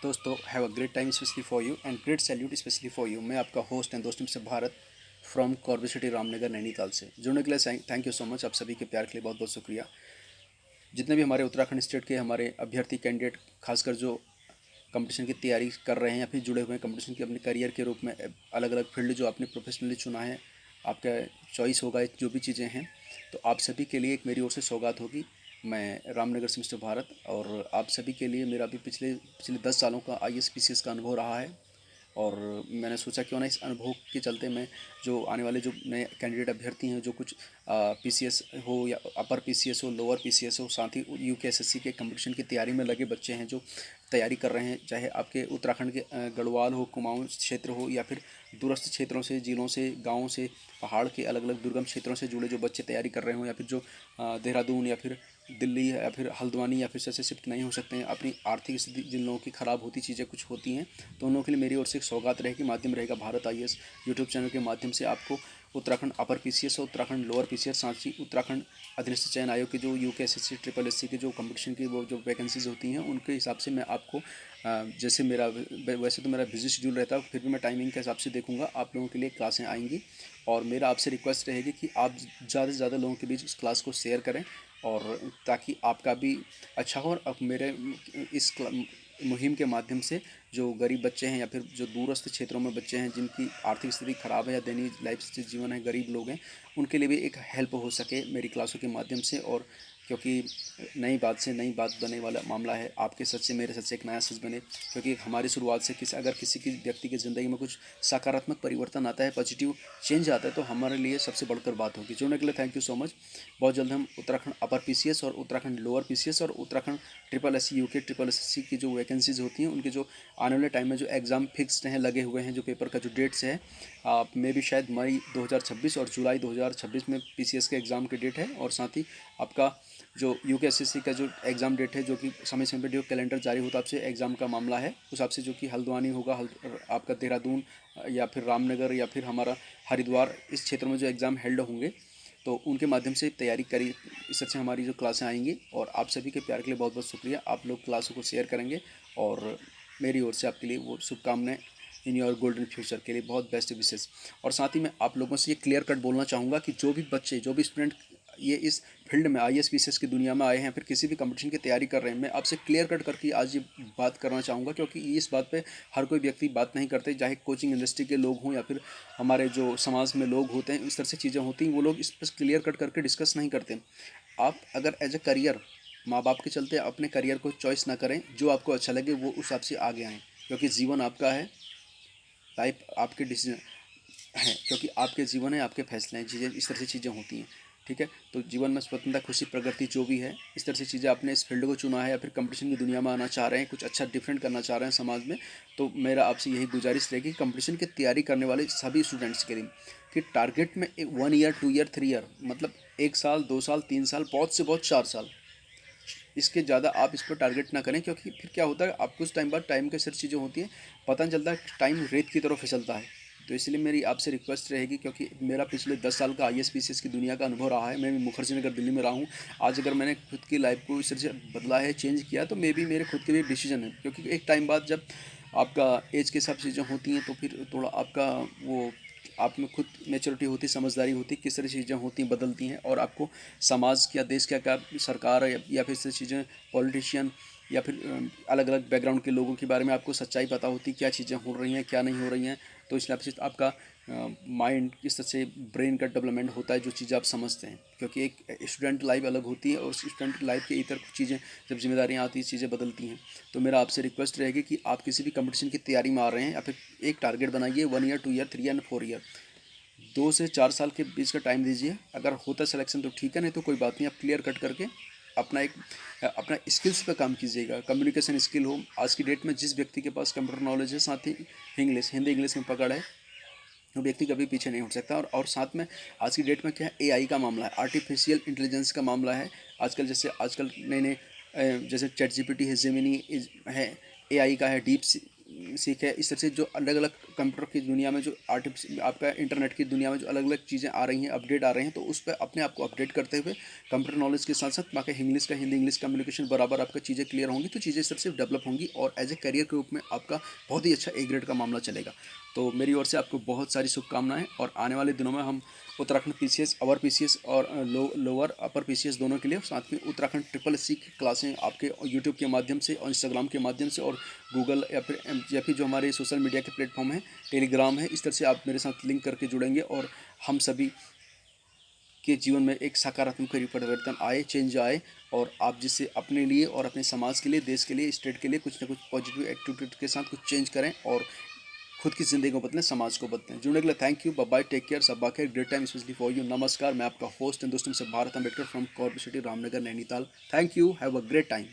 दोस्तों, have a great time specially for you and great salute specially for you. मैं आपका host and दोस्त mister Bharat from Corbett city Ramnagar Nainital से जुड़ने के लिए थैंक यू सो मच। आप सभी के प्यार के लिए बहुत बहुत शुक्रिया। जितने भी हमारे उत्तराखंड स्टेट के हमारे अभ्यर्थी कैंडिडेट, खासकर जो कंपटीशन की तैयारी कर रहे हैं या फिर जुड़े हुए हैं कंपटीशन के अपने करियर के रूप में, अलग अलग फील्ड जो आपने प्रोफेशनली चुना है, आपका चॉइस होगा जो भी चीज़ें हैं, तो आप सभी के लिए एक मेरी ओर से सौगात होगी। मैं रामनगर से मिस्टर भारत, और आप सभी के लिए मेरा भी पिछले पिछले 10 सालों का IAS PCS का अनुभव रहा है। और मैंने सोचा क्यों ना इस अनुभव के चलते मैं जो आने वाले जो नए कैंडिडेट अभ्यर्थी हैं, जो कुछ PCS हो या अपर PCS हो, लोअर PCS हो, साथ ही UKSSC के कंपटीशन की तैयारी में लगे बच्चे हैं जो तैयारी कर रहे हैं, चाहे आपके उत्तराखंड के गढ़वाल हो, कुमाऊं क्षेत्र हो, या फिर दूरस्थ क्षेत्रों से, ज़िलों से, गाँवों से, पहाड़ के अलग अलग दुर्गम क्षेत्रों से जुड़े जो बच्चे तैयारी कर रहे हों, या फिर जो देहरादून या फिर दिल्ली या फिर हल्द्वानी या फिर से शिफ्ट नहीं हो सकते हैं, अपनी आर्थिक स्थिति जिन लोगों की ख़राब होती चीज़ें कुछ होती हैं, तो उन लोगों के लिए मेरी ओर से एक सौगात रहेगी, माध्यम रहेगा भारत IAS यूट्यूब चैनल के माध्यम से आपको उत्तराखंड अपर PCS और उत्तराखंड लोअर PCS, साथ ही उत्तराखंड अधीनस्थ चयन आयोग के जो UKSSC SSSC के जो कंपटीशन की वो जो वैकेंसीज होती हैं, उनके हिसाब से मैं आपको जैसे मेरा वैसे तो मेरा बिजी शेड्यूल रहता है, फिर भी मैं टाइमिंग के हिसाब से देखूंगा आप लोगों के लिए क्लासें आएंगी। और मेरा आपसे रिक्वेस्ट रहेगी कि आप ज़्यादा से ज़्यादा लोगों के बीच इस क्लास को शेयर करें, और ताकि आपका भी अच्छा हो। और अब मेरे इस मुहिम के माध्यम से जो गरीब बच्चे हैं या फिर जो दूरस्थ क्षेत्रों में बच्चे हैं जिनकी आर्थिक स्थिति ख़राब है या दैनिक लाइफ से जीवन है, गरीब लोग हैं, उनके लिए भी एक हेल्प हो सके मेरी क्लासों के माध्यम से। और क्योंकि नई बात से नई बात बनने वाला मामला है, आपके सच से मेरे सच से एक नया सच बने, क्योंकि हमारी शुरुआत से अगर किसी की व्यक्ति की ज़िंदगी में कुछ सकारात्मक परिवर्तन आता है, पॉजिटिव चेंज आता है, तो हमारे लिए सबसे बढ़कर बात होगी। जुड़ने के लिए थैंक यू सो मच। बहुत जल्द हम उत्तराखंड अपर PCS और उत्तराखंड लोअर PCS और उत्तराखंड SSSC UK SSSC की जो वैकेंसीज होती हैं, उनके जो आने वाले टाइम में जो एग्ज़ाम फिक्स्ड हैं, लगे हुए हैं, जो पेपर का जो डेट्स है, मे भी शायद मई 2026 और जुलाई 2026 में PCS के एग्ज़ाम के डेट है। और साथ ही आपका जो UKSSC का जो एग्ज़ाम डेट है, जो कि समय समय पर जो कैलेंडर जारी होता है आपसे एग्ज़ाम का मामला है, उस हिसाब से जो कि हल्द्वानी होगा, आपका देहरादून या फिर रामनगर या फिर हमारा हरिद्वार, इस क्षेत्र में जो एग्ज़ाम हेल्ड होंगे, तो उनके माध्यम से तैयारी करी। इस तरह से हमारी जो क्लासें आएंगी, और आप सभी के प्यार के लिए बहुत बहुत शुक्रिया। आप लोग क्लासों को शेयर करेंगे, और मेरी ओर से आपके लिए वो शुभकामनाएं इन योर गोल्डन फ्यूचर के लिए बहुत बेस्ट विशेष। और साथ ही मैं आप लोगों से ये क्लियर कट बोलना चाहूँगा कि जो भी बच्चे, जो भी स्टूडेंट ये इस फील्ड में IAS PCS की दुनिया में आए हैं, फिर किसी भी कंपटीशन की तैयारी कर रहे हैं, मैं आपसे क्लियर कट करके आज ये बात करना चाहूँगा, क्योंकि इस बात पे हर कोई व्यक्ति बात नहीं करते, चाहे कोचिंग इंडस्ट्री के लोग हों या फिर हमारे जो समाज में लोग होते हैं, इस तरह से चीज़ें होती हैं, वो लोग इस पर क्लियर कट करके डिस्कस नहीं करते। आप अगर एज ए करियर, माँ बाप के चलते अपने करियर को चॉइस ना करें, जो आपको अच्छा लगे वो उस हिसाब से आगे आएँ, क्योंकि जीवन आपका है, लाइफ आपके डिसीजन है, क्योंकि आपके जीवन है, आपके फैसले हैं, चीज़ें इस तरह से चीज़ें होती हैं। ठीक है, तो जीवन में स्वतंत्रता, खुशी, प्रगति जो भी है, इस तरह से चीज़ें आपने इस फील्ड को चुना है या फिर कंपटीशन की दुनिया में आना चाह रहे हैं, कुछ अच्छा डिफरेंट करना चाह रहे हैं समाज में, तो मेरा आपसे यही गुजारिश रहेगी कि कंपटीशन की तैयारी करने वाले सभी स्टूडेंट्स के लिए कि टारगेट में 1 ईयर 2 ईयर 3 ईयर, मतलब 1 साल 2 साल 3 साल, बहुत से बहुत 4 साल, इसके ज़्यादा आप इस पर टारगेट ना करें, क्योंकि फिर क्या होता है, आपको उस टाइम बाद टाइम के साथ चीज़ें होती हैं, पता नहीं चलता, टाइम रेत की तरफ फिसलता है। तो इसलिए मेरी आपसे रिक्वेस्ट रहेगी, क्योंकि मेरा पिछले 10 साल का IAS PCS की दुनिया का अनुभव रहा है, मैं मुखर्जी नगर दिल्ली में रहा हूँ। आज अगर मैंने खुद की लाइफ को इस तरह से बदला है, चेंज किया, तो मे भी मेरे खुद के भी डिसीजन है, क्योंकि एक टाइम बाद जब आपका एज के हिसाब से चीज़ें होती हैं, तो फिर थोड़ा आपका वो आप में खुद मैच्योरिटी होती, समझदारी होती, किस तरह चीज़ें होती हैं, बदलती हैं, और आपको समाज क्या, देश क्या क्या, सरकार या फिर से चीज़ें, पॉलिटिशियन या फिर अलग अलग बैकग्राउंड के लोगों के बारे में आपको सच्चाई पता होती, क्या चीज़ें हो रही हैं, क्या नहीं हो रही हैं। तो इस हिसाब से आपका माइंड, किस तरह से ब्रेन का डेवलपमेंट होता है, जो चीज़ें आप समझते हैं, क्योंकि एक स्टूडेंट लाइफ अलग होती है, और स्टूडेंट लाइफ के इतर कुछ चीज़ें, जब जिम्मेदारियाँ आती हैं, चीज़ें बदलती हैं। तो मेरा आपसे रिक्वेस्ट रहेगी कि आप किसी भी कंपटीशन की तैयारी में आ रहे हैं, या फिर एक टारगेट बनाइए, 1 ईयर 2 ईयर 3 ईयर 4 ईयर, 2 से 4 साल के बीच का टाइम दीजिए। अगर होता है सिलेक्शन तो ठीक है, नहीं तो कोई बात नहीं, आप क्लियर कट करके अपना स्किल्स पे काम कीजिएगा। कम्युनिकेशन स्किल हो, आज की डेट में जिस व्यक्ति के पास कंप्यूटर नॉलेज है, साथ ही हिंदी इंग्लिश में पकड़ है, वो व्यक्ति कभी पीछे नहीं हट सकता। और साथ में आज की डेट में क्या है, AI का मामला है, आर्टिफिशियल इंटेलिजेंस का मामला है। आजकल नए नए जैसे ChatGPT है, जेमिनी है, AI का है, डीप सीख है, इस तरह से जो अलग अलग कंप्यूटर की दुनिया में जो आर्टिफिशियल आपका इंटरनेट की दुनिया में जो अलग अलग चीज़ें आ रही हैं, अपडेट आ रहे हैं, तो उस पर अपने आप को अपडेट करते हुए कंप्यूटर नॉलेज के साथ साथ बाकी इंग्लिश का हिंदी इंग्लिश कम्युनिकेशन बराबर आपका चीज़ें क्लियर होंगी, तो चीज़ें सिर्फ सिर्फ डेवलप होंगी और एज ए करियर के रूप में आपका बहुत ही अच्छा ए ग्रेड का मामला चलेगा। तो मेरी ओर से आपको बहुत सारी शुभकामनाएं, और आने वाले दिनों में हम उत्तराखंड पीसीएस, अवर पीसीएस और लोअर अपर पीसीएस दोनों के लिए, साथ में उत्तराखंड ट्रिपल एससी की क्लासें आपके यूट्यूब के माध्यम से और इंस्टाग्राम के माध्यम से और गूगल या फिर जो हमारे सोशल मीडिया के प्लेटफॉर्म हैं, टेलीग्राम है, इस तरह से आप मेरे साथ लिंक करके जुड़ेंगे और हम सभी के जीवन में एक सकारात्मक परिवर्तन आए, चेंज आए, और आप जिससे अपने लिए और अपने समाज के लिए, देश के लिए, स्टेट के लिए कुछ ना कुछ पॉजिटिव एक्टिविटी के साथ कुछ चेंज करें और खुद की ज़िंदगी को बदलें, समाज को बदलें। जुड़ने के लिए thank you, bye bye, take care, सब bye, great time specially for you. नमस्कार, मैं आपका होस्ट एंड दोस्तों से Bharat Ambedkar from Corbett city Ramnagar Nainital. Thank you, have a great time.